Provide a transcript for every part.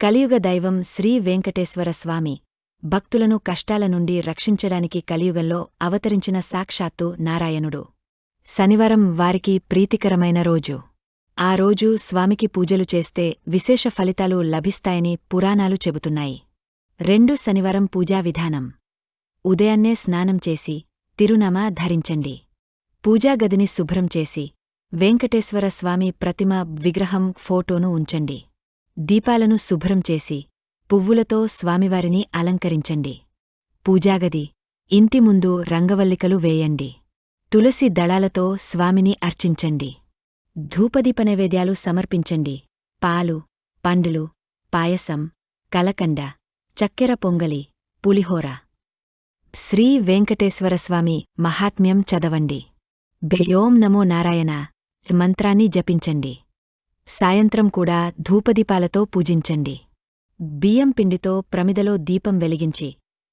కలియుగ దైవం శ్రీ వెంకటేశ్వర స్వామి భక్తులను కష్టాల నుండి రక్షించడానికి కలియుగంలో అవతరించిన సాక్షాత్తు నారాయణుడు. శనివారం వారికి ప్రీతికరమైన రోజు. ఆ రోజు స్వామికి పూజలు చేస్తే విశేష ఫలితాలు లభిస్తాయని పురాణాలు చెబుతున్నాయి. 2 శనివారం పూజా విధానం. ఉదయాన్నే స్నానం చేసి తిరునామా ధరించండి. పూజాగదిని శుభ్రం చేసి వెంకటేశ్వర స్వామి ప్రతిమ విగ్రహం ఫోటోను ఉంచండి. దీపాలను శుభ్రం చేసి పువ్వులతో స్వామివారిని అలంకరించండి. పూజాగది ఇంటి ముందు రంగవల్లికలు వేయండి. తులసి దళాలతో స్వామిని అర్చించండి. ధూపదీప నైవేద్యాలు సమర్పించండి. పాలు, పండ్లు, పాయసం, కలకండ, చక్కెర పొంగలి, పులిహోర. శ్రీ వెంకటేశ్వరస్వామి మహాత్మ్యం చదవండి. ఓం నమో నారాయణ మంత్రాన్ని జపించండి. సాయంత్రం కూడా ధూపదీపాలతో పూజించండి. బియ్యం పిండితో ప్రమిదలో దీపం వెలిగించి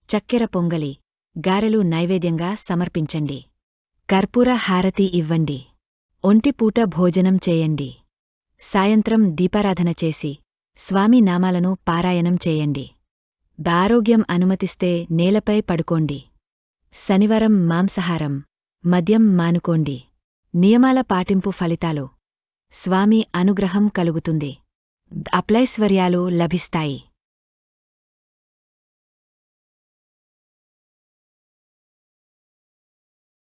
చక్కెర పొంగలి, గారెలు నైవేద్యంగా సమర్పించండి. కర్పూర హారతి ఇవ్వండి. ఒంటిపూట భోజనం చేయండి. సాయంత్రం దీపారాధన చేసి స్వామి నామాలను పారాయణం చేయండి. ఆరోగ్యం అనుమతిస్తే నేలపై పడుకోండి. శనివారం మాంసాహారం, మద్యం మానుకోండి. నియమాల పాటింపు ఫలితాలు. స్వామి అనుగ్రహం కలుగుతుంది. అప్లైశ్వర్యాలు లభిస్తాయి.